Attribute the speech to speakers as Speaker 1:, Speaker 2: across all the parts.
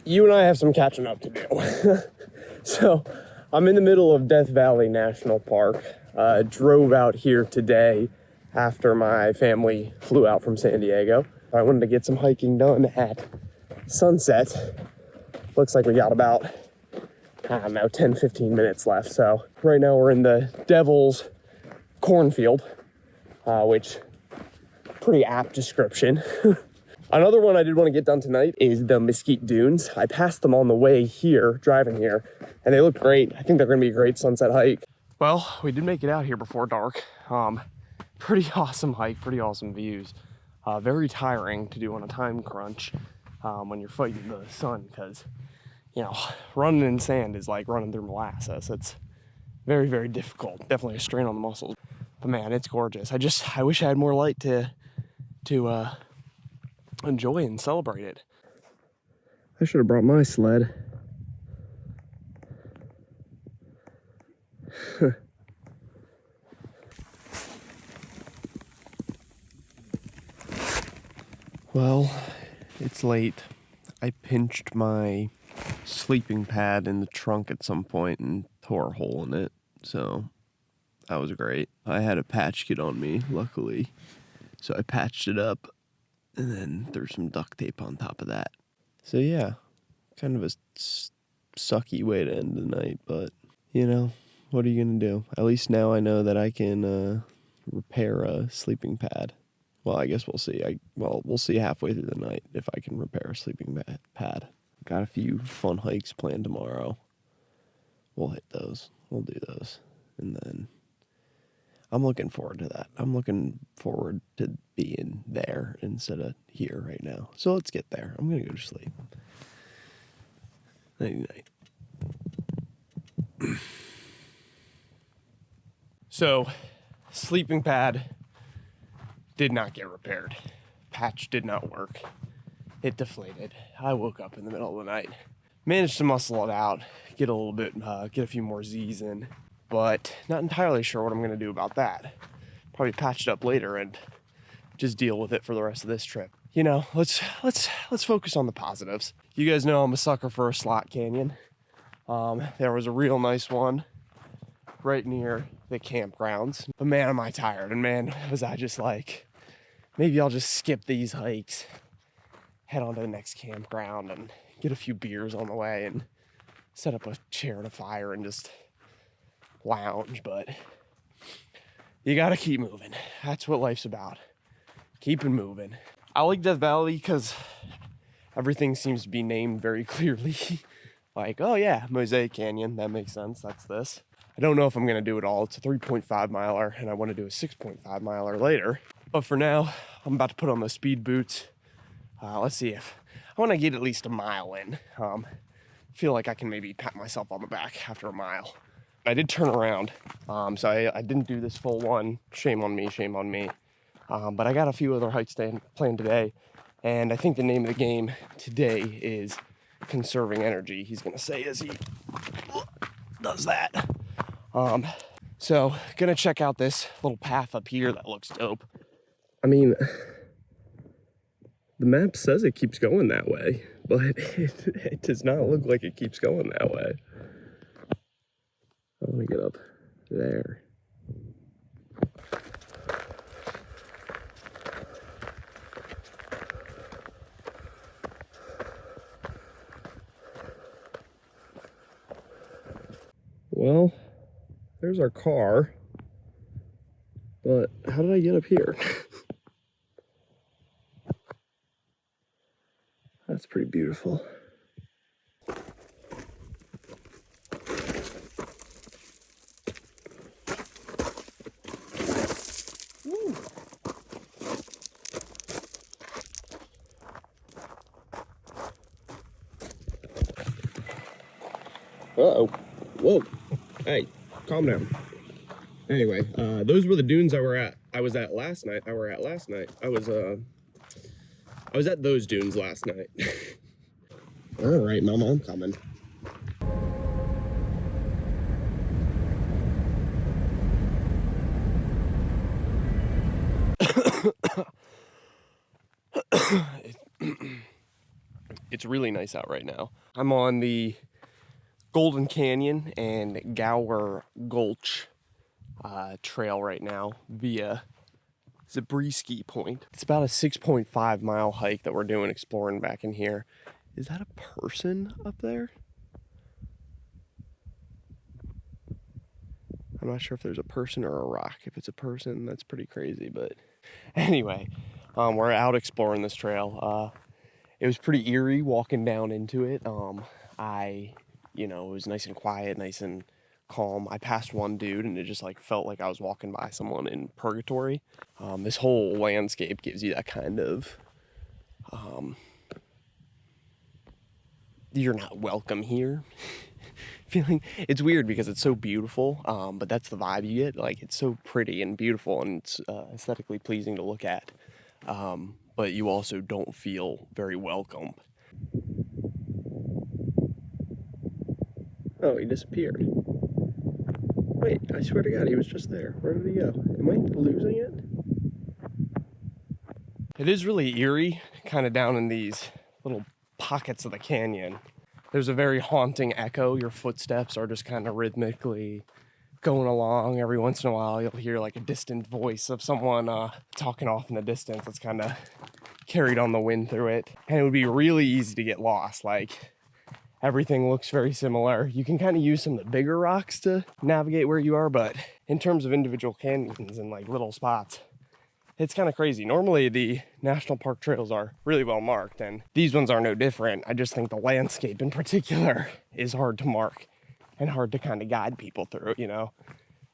Speaker 1: you and I have some catching up to do. So I'm in the middle of Death Valley National Park. Drove out here today after my family flew out from San Diego. I wanted to get some hiking done at sunset. Looks like we got about, I don't know, 10, 15 minutes left. So right now we're in the Devil's Cornfield, which pretty apt description. Another one I did want to get done tonight is the Mesquite Dunes. I passed them on the way here, driving here, and they look great. I think they're going to be a great sunset hike. Well, we did make it out here before dark. Pretty awesome hike, pretty awesome views. Very tiring to do on a time crunch when you're fighting the sun, because, you know, running in sand is like running through molasses. It's very, very difficult. Definitely a strain on the muscles. But man, it's gorgeous. I wish I had more light to enjoy and celebrate it. I should have brought my sled. Well, it's late. I pinched my sleeping pad in the trunk at some point and tore a hole in it, so that was great. I had a patch kit on me, luckily, so I patched it up and then threw some duct tape on top of that. So yeah, kind of a sucky way to end the night, but you know, what are you gonna do? At least now I know that I can repair a sleeping pad. Well, I guess we'll see. We'll see halfway through the night if I can repair a sleeping pad. Got a few fun hikes planned tomorrow. We'll hit those. We'll do those. And then I'm looking forward to that. I'm looking forward to being there instead of here right now. So let's get there. I'm going to go to sleep. Night-night. So, sleeping pad did not get repaired. Patch did not work. It deflated. I woke up in the middle of the night. Managed to muscle it out, get a few more Z's in, but not entirely sure what I'm gonna do about that. Probably patch it up later and just deal with it for the rest of this trip. You know, let's focus on the positives. You guys know I'm a sucker for a slot canyon. There was a real nice one right near the campgrounds, but man, am I tired, and man, was I just like, maybe I'll just skip these hikes, head on to the next campground and get a few beers on the way and set up a chair and a fire and just lounge. But you gotta keep moving. That's what life's about. Keeping moving. I like Death Valley because everything seems to be named very clearly. Like, oh yeah, Mosaic Canyon, that makes sense, that's this. I don't know if I'm gonna do it all. It's a 3.5 miler and I wanna do a 6.5 miler later. But for now, I'm about to put on the speed boots. Let's see if I want to get at least a mile in. Feel like I can maybe pat myself on the back after a mile. I did turn around, so I didn't do this full one. Shame on me, shame on me. But I got a few other hikes planned today, and I think the name of the game today is conserving energy. He's gonna say as he does that. So gonna check out this little path up here that looks dope. I mean, the map says it keeps going that way, but it does not look like it keeps going that way. I want to get up there. Well, there's our car, but how did I get up here? That's pretty beautiful. Woo. Uh-oh. Whoa. Hey, calm down. Anyway, those were the dunes I was at last night. I was at those dunes last night. All right, Mama, I'm coming. It's really nice out right now. I'm on the Golden Canyon and Gower Gulch trail right now via Zabriskie Point. It's about a 6.5 mile hike that we're doing exploring back in here. Is that a person up there? I'm not sure if there's a person or a rock. If it's a person, that's pretty crazy, but anyway, we're out exploring this trail. It was pretty eerie walking down into it. It was nice and quiet, nice and calm. I passed one dude and it just like felt like I was walking by someone in purgatory. This whole landscape gives you that kind of you're not welcome here feeling. It's weird because it's so beautiful, but that's the vibe you get. Like, it's so pretty and beautiful, and it's aesthetically pleasing to look at, but you also don't feel very welcome. Oh, he disappeared. Wait, I swear to God, he was just there. Where did he go? Am I losing it? It is really eerie, kind of down in these little pockets of the canyon. There's a very haunting echo. Your footsteps are just kind of rhythmically going along. Every once in a while, you'll hear like a distant voice of someone talking off in the distance that's kind of carried on the wind through it. And it would be really easy to get lost. Like, everything looks very similar. You can kind of use some of the bigger rocks to navigate where you are, but in terms of individual canyons and like little spots, it's kind of crazy. Normally the national park trails are really well marked, and these ones are no different. I just think the landscape in particular is hard to mark and hard to kind of guide people through, you know?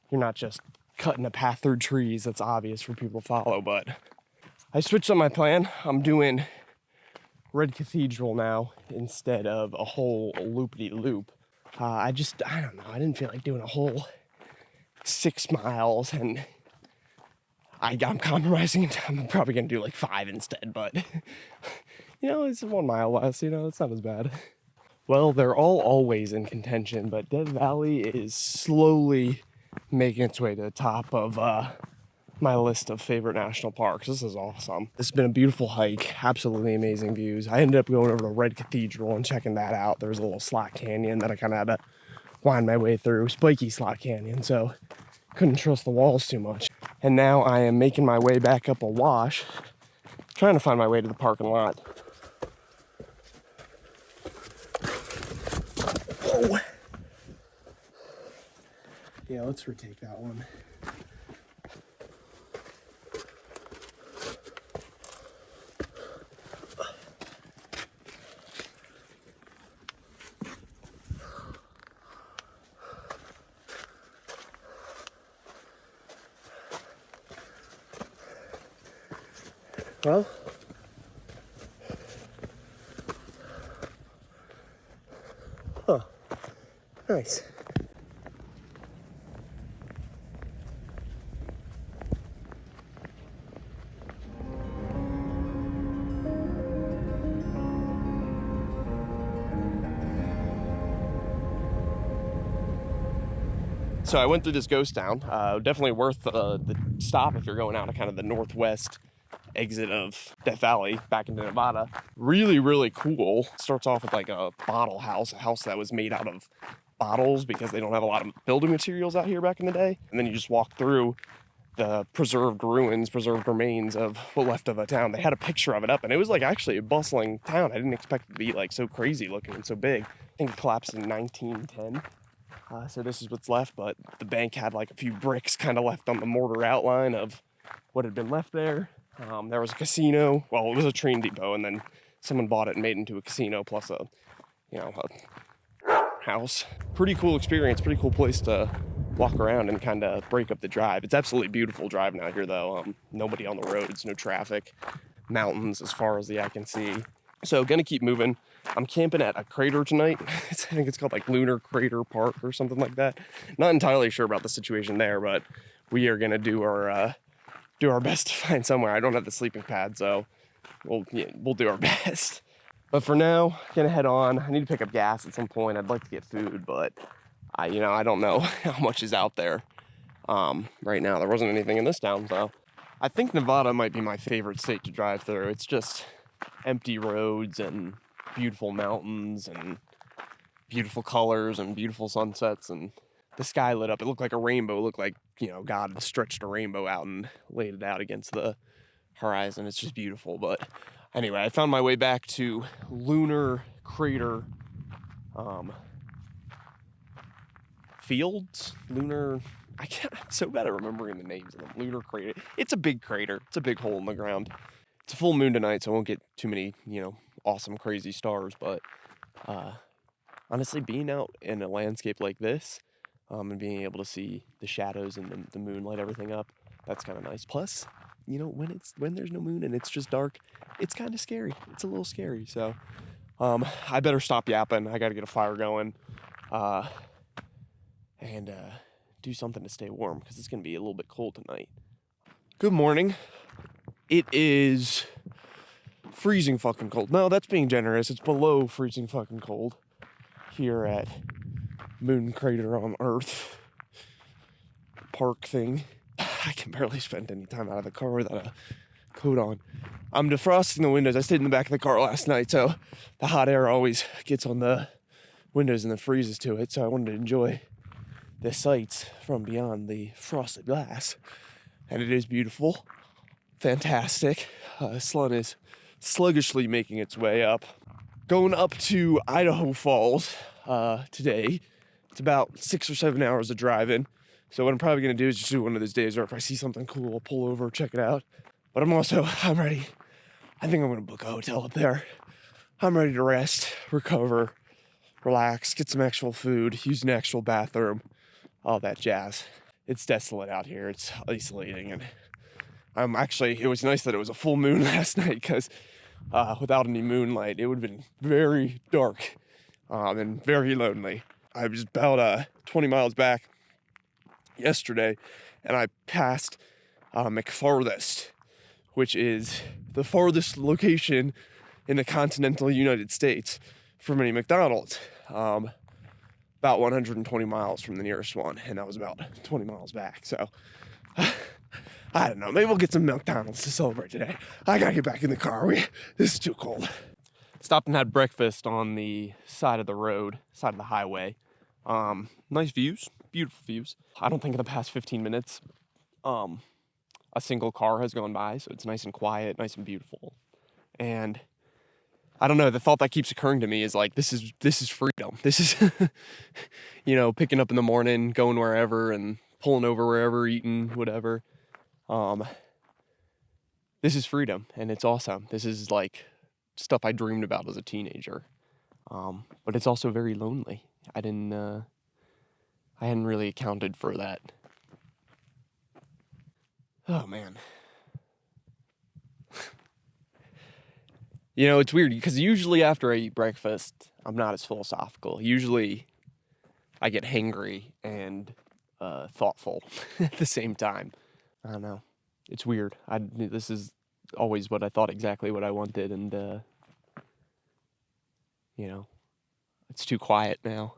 Speaker 1: You're not just cutting a path through trees that's obvious for people to follow, but I switched on my plan. I'm doing Red Cathedral now instead of a whole loop-de-loop. I don't know. I didn't feel like doing a whole 6 miles, and I'm compromising. I'm probably going to do like 5 instead, but it's 1 mile less, it's not as bad. Well, they're all always in contention, but Death Valley is slowly making its way to the top of my list of favorite national parks. This is awesome. This has been a beautiful hike, absolutely amazing views. I ended up going over to Red Cathedral and checking that out. There's a little slot canyon that I kind of had to wind my way through, spiky slot canyon, so couldn't trust the walls too much. And now I am making my way back up a wash, trying to find my way to the parking lot. Oh! Yeah, let's retake that one. Well, nice. So I went through this ghost town. Definitely worth the stop if you're going out of kind of the northwest exit of Death Valley back into Nevada. Really, really cool. Starts off with like a bottle house, a house that was made out of bottles because they don't have a lot of building materials out here back in the day. And then you just walk through the preserved remains of what left of a town. They had a picture of it up, and it was like actually a bustling town. I didn't expect it to be like so crazy looking and so big. I think it collapsed in 1910. So this is what's left, but the bank had like a few bricks kind of left on the mortar outline of what had been left there. There was a casino. Well, it was a train depot, and then someone bought it and made it into a casino plus a house. Pretty cool experience, pretty cool place to walk around and kind of break up the drive. It's absolutely beautiful driving out here though. Nobody on the roads, no traffic, mountains as far as the eye can see. So gonna keep moving. I'm camping at a crater tonight. I think it's called like Lunar Crater Park or something like that. Not entirely sure about the situation there, but we are gonna do our best to find somewhere. I don't have the sleeping pad, so we'll do our best. But for now, gonna head on. I need to pick up gas at some point. I'd like to get food, but I don't know how much is out there right now. There wasn't anything in this town, so I think Nevada might be my favorite state to drive through. It's just empty roads and beautiful mountains and beautiful colors and beautiful sunsets, and the sky lit up. It looked like a rainbow. It looked like, you know, God had stretched a rainbow out and laid it out against the horizon. It's just beautiful. But anyway, I found my way back to Lunar Crater Fields. Lunar, I'm so bad at remembering the names of them. Lunar Crater. It's a big crater. It's a big hole in the ground. It's a full moon tonight, so I won't get too many, you know, awesome, crazy stars. But honestly, being out in a landscape like this, and being able to see the shadows and the moon light everything up, that's kind of nice. Plus, you know, when there's no moon and it's just dark, it's kind of scary. It's a little scary. So I better stop yapping. I got to get a fire going and do something to stay warm, because it's going to be a little bit cold tonight. Good morning. It is freezing fucking cold. No, that's being generous. It's below freezing fucking cold here at Moon Crater on Earth park thing. I can barely spend any time out of the car without a coat on. I'm defrosting the windows. I stayed in the back of the car last night, so the hot air always gets on the windows and then freezes to it. So I wanted to enjoy the sights from beyond the frosted glass. And it is beautiful. Fantastic. The sun is sluggishly making its way up. Going up to Idaho Falls today. It's about 6 or 7 hours of driving. So what I'm probably going to do is just do one of those days where if I see something cool, I'll pull over, check it out. But I'm ready. I think I'm going to book a hotel up there. I'm ready to rest, recover, relax, get some actual food, use an actual bathroom, all that jazz. It's desolate out here. It's isolating. And it was nice that it was a full moon last night, because without any moonlight, it would have been very dark and very lonely. I was about 20 miles back yesterday, and I passed McFarthest, which is the farthest location in the continental United States from any McDonald's. About 120 miles from the nearest one, and that was about 20 miles back. So I don't know. Maybe we'll get some McDonald's to celebrate today. I gotta get back in the car. This is too cold. Stopped and had breakfast on the side of the road, side of the highway. Nice views, beautiful views. I don't think in the past 15 minutes, a single car has gone by, so it's nice and quiet, nice and beautiful. And I don't know, the thought that keeps occurring to me is like, this is freedom. This is, you know, picking up in the morning, going wherever and pulling over wherever, eating, whatever. This is freedom, and it's awesome. This is like stuff I dreamed about as a teenager. But it's also very lonely. I hadn't really accounted for that. Oh, man. You know, it's weird, because usually after I eat breakfast, I'm not as philosophical. Usually I get hangry and thoughtful at the same time. I don't know. It's weird. This is always what I thought, exactly what I wanted, and, you know, it's too quiet now.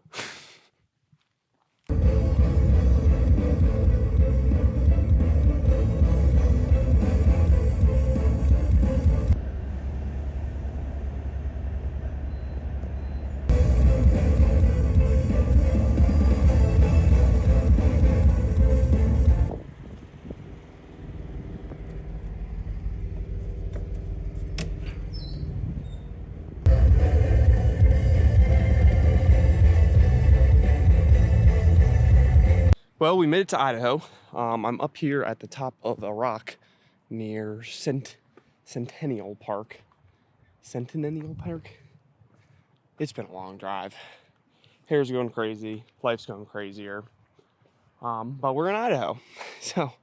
Speaker 1: Well, we made it to Idaho. I'm up here at the top of a rock near Centennial Park. Centennial Park? It's been a long drive. Hair's going crazy. Life's going crazier. But we're in Idaho, so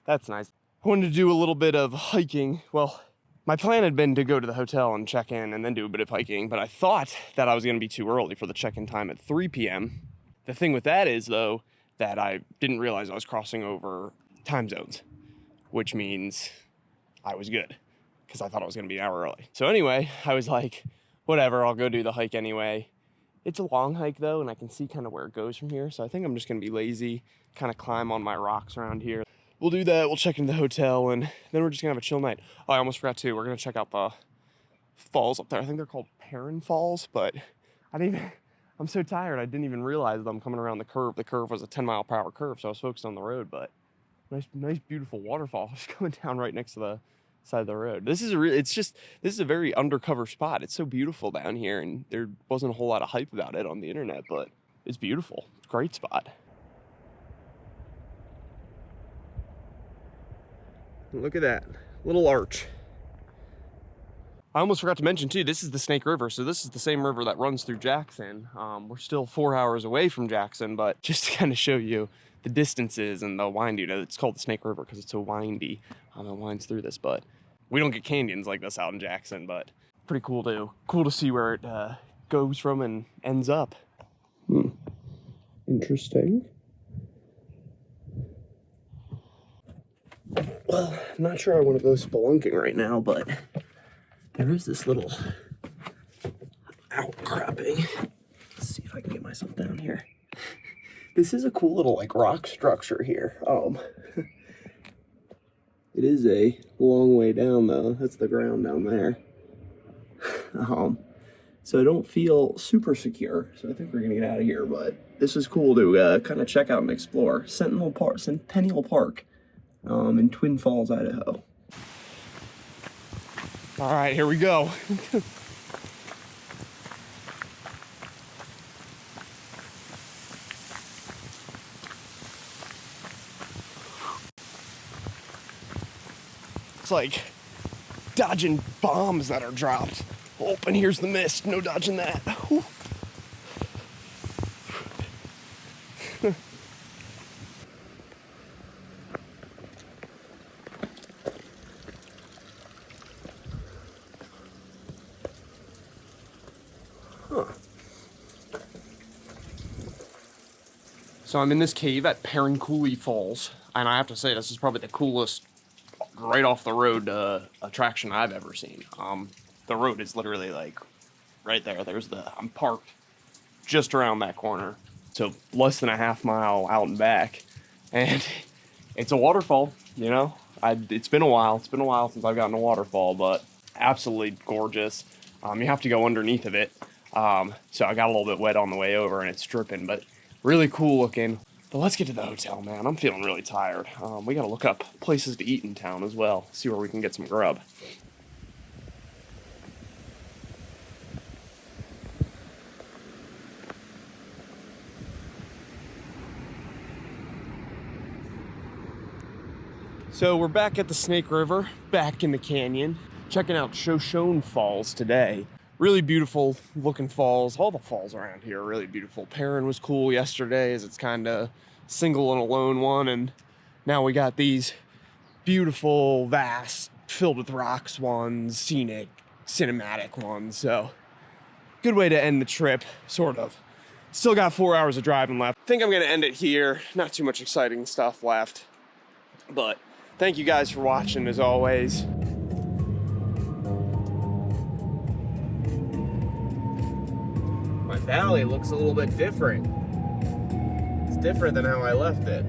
Speaker 1: that's nice. I wanted to do a little bit of hiking. Well, my plan had been to go to the hotel and check in and then do a bit of hiking, but I thought that I was going to be too early for the check-in time at 3 p.m. The thing with that is, though, that I didn't realize I was crossing over time zones, which means I was good, because I thought I was going to be an hour early. So anyway, I was like, whatever, I'll go do the hike anyway. It's a long hike, though, and I can see kind of where it goes from here, so I think I'm just going to be lazy, kind of climb on my rocks around here. We'll do that, we'll check into the hotel, and then we're just going to have a chill night. Oh, I almost forgot, too, we're going to check out falls up there. I think they're called Perrin Falls, but I'm so tired I didn't even realize them coming around the curve. The curve was a 10-mile-per-hour curve, so I was focused on the road, but nice beautiful waterfall just going down right next to the side of the road. This is a very undercover spot. It's so beautiful down here, and there wasn't a whole lot of hype about it on the internet, but it's beautiful. It's a great spot. Look at that little arch. I almost forgot to mention too, this is the Snake River, so this is the same river that runs through Jackson. We're still 4 hours away from Jackson, but just to kind of show you the distances and the windy, it's called the Snake River because it's so windy. It winds through this, but we don't get canyons like this out in Jackson, but pretty cool to see where it goes from and ends up. Interesting. Well, I'm not sure I want to go spelunking right now, but there is this little outcropping. Let's see if I can get myself down here. This is a cool little like rock structure here. It is a long way down though. That's the ground down there. So I don't feel super secure. So I think we're gonna get out of here, but this is cool to kind of check out and explore. Centennial Park in Twin Falls, Idaho. All right, here we go. It's like dodging bombs that are dropped. Oh, and here's the mist. No dodging that. Whew. So I'm in this cave at Perrin Falls, and I have to say this is probably the coolest right off the road attraction I've ever seen. The road is literally like right there. I'm parked just around that corner, so less than a half mile out and back, and it's a waterfall. You know, it's been a while. It's been a while since I've gotten a waterfall, but absolutely gorgeous. You have to go underneath of it, so I got a little bit wet on the way over, and it's dripping, but really cool looking. But let's get to the hotel, man. I'm feeling really tired. We gotta look up places to eat in town as well, see where we can get some grub. So we're back at the Snake River, back in the canyon, checking out Shoshone Falls today. Really beautiful looking falls. All the falls around here are really beautiful. Perrin was cool yesterday, as it's kind of single and alone one, and now we got these beautiful, vast, filled with rocks ones, scenic, cinematic ones. So good way to end the trip, sort of. Still got 4 hours of driving left. I think I'm gonna end it here. Not too much exciting stuff left, but thank you guys for watching as always. My valley looks a little bit different. It's different than how I left it.